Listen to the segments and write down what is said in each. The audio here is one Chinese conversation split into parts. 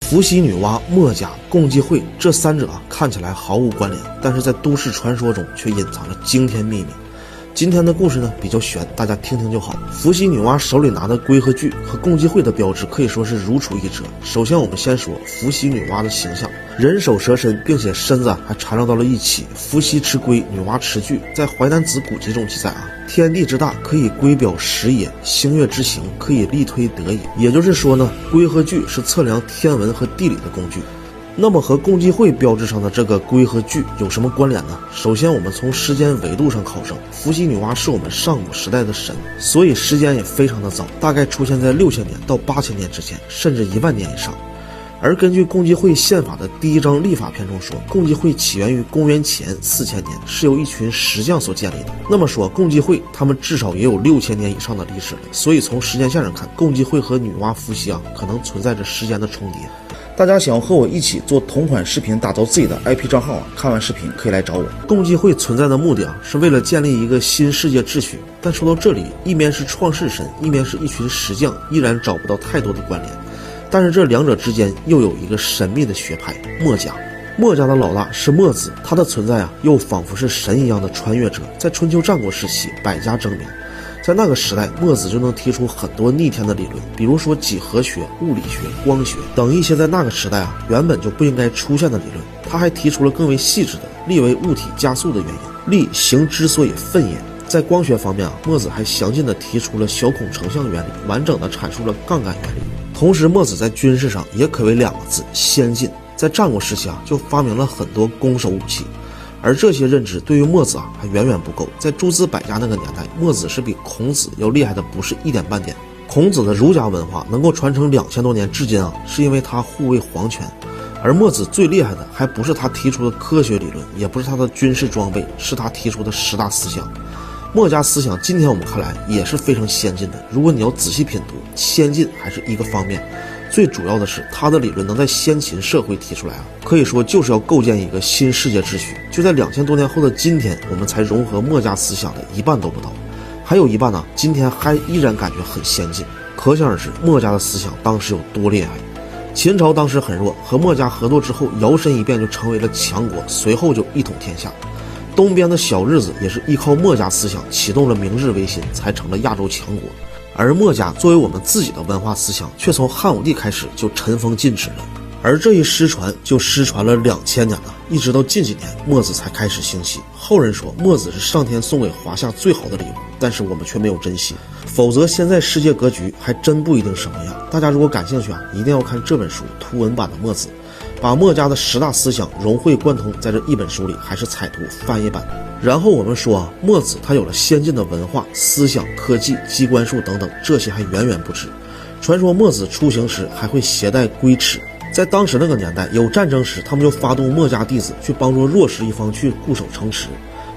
伏羲女娲、墨家、共济会这三者看起来毫无关联，但是在都市传说中却隐藏着惊天秘密。今天的故事呢比较悬，大家听听就好。伏羲女娲手里拿的龟和锯和共济会的标志可以说是如出一辙。首先我们先说伏羲女娲的形象，人首蛇身，并且身子还缠绕到了一起。伏羲持龟，女娲持锯。在淮南子古籍中记载天地之大，可以龟表时也；星月之行，可以力推得也。也就是说呢，龟和锯是测量天文和地理的工具。那么和共济会标志上的这个龟和锯有什么关联呢？首先我们从时间维度上考证，伏羲女娲是我们上古时代的神，所以时间也非常的早，大概出现在6000年到8000年之间，甚至1万年以上。而根据共济会宪法的第1章立法篇中说，共济会起源于公元前4000年，是由一群石匠所建立的。那么说共济会他们至少也有6000年以上的历史了，所以从时间线上看，共济会和女娲伏羲可能存在着时间的重叠。大家想要和我一起做同款视频，打造自己的 IP 账号看完视频可以来找我。共济会存在的目的是为了建立一个新世界秩序。但说到这里，一面是创世神，一面是一群石匠，依然找不到太多的关联。但是这两者之间又有一个神秘的学派——墨家。墨家的老大是墨子，他的存在又仿佛是神一样的穿越者。在春秋战国时期，百家争鸣。在那个时代，墨子就能提出很多逆天的理论，比如说几何学、物理学、光学等一些在那个时代原本就不应该出现的理论。他还提出了更为细致的力为物体加速的原因，力行之所以奋也。在光学方面墨子还详尽地提出了小孔成像原理，完整地阐述了杠杆原理。同时墨子在军事上也可谓2个字：先进。在战国时期就发明了很多攻守武器。而这些认知对于墨子还远远不够。在诸子百家那个年代，墨子是比孔子要厉害的不是一点半点。孔子的儒家文化能够传承2000多年至今是因为他护卫皇权。而墨子最厉害的还不是他提出的科学理论，也不是他的军事装备，是他提出的10大思想。墨家思想今天我们看来也是非常先进的，如果你要仔细品读，先进还是一个方面，最主要的是他的理论能在先秦社会提出来可以说就是要构建一个新世界秩序。就在2000多年后的今天，我们才融合墨家思想的1半都不到，还有1半今天还依然感觉很先进。可想而知墨家的思想当时有多厉害。秦朝当时很弱，和墨家合作之后摇身一变就成为了强国，随后就一统天下。东边的小日子也是依靠墨家思想启动了明治维新，才成了亚洲强国。而墨家作为我们自己的文化思想，却从汉武帝开始就尘封禁止了。而这一失传就失传了2000年了，一直到近几年墨子才开始兴起。后人说墨子是上天送给华夏最好的礼物，但是我们却没有珍惜，否则现在世界格局还真不一定什么样。大家如果感兴趣一定要看这本书图文版的墨子，把墨家的10大思想融会贯通在这一本书里，还是彩图翻译版。然后我们说墨子他有了先进的文化、思想、科技、机关术等等，这些还远远不止。传说墨子出行时还会携带龟尺，在当时那个年代，有战争时他们就发动墨家弟子去帮助弱势一方去固守城池，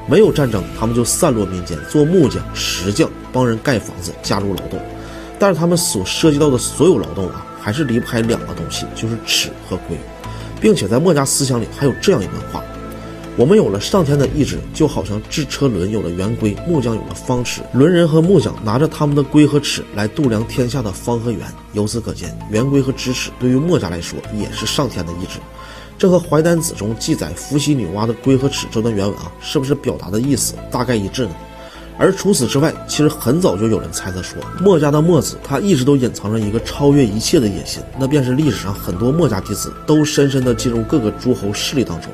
没有战争他们就散落民间做木匠、石匠，帮人盖房子，加入劳动。但是他们所涉及到的所有劳动还是离不开2个东西，就是尺和龟。并且在墨家思想里还有这样一段话：我们有了上天的意志，就好像制车轮有了圆规，木匠有了方尺，轮人和木匠拿着他们的龟和尺来度量天下的方和圆。由此可见，圆规和直尺对于墨家来说也是上天的意志。这和淮南子中记载伏羲女娲的龟和尺这段原文是不是表达的意思大概一致呢？而除此之外，其实很早就有人猜测说，墨家的墨子他一直都隐藏着一个超越一切的野心，那便是历史上很多墨家弟子都深深地进入各个诸侯势力当中，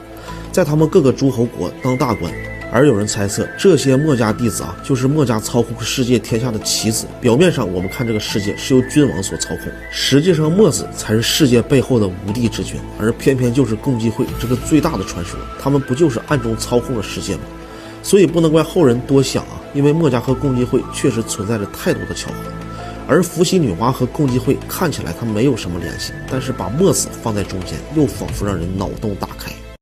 在他们各个诸侯国当大官。而有人猜测，这些墨家弟子就是墨家操控世界天下的棋子。表面上我们看这个世界是由君王所操控，实际上墨子才是世界背后的无地之君，而偏偏就是共济会这个最大的传说，他们不就是暗中操控了世界吗？所以不能怪后人多想因为墨家和共济会确实存在着太多的巧合。而伏羲女娲和共济会看起来它没有什么联系，但是把墨子放在中间，又仿佛让人脑洞大开。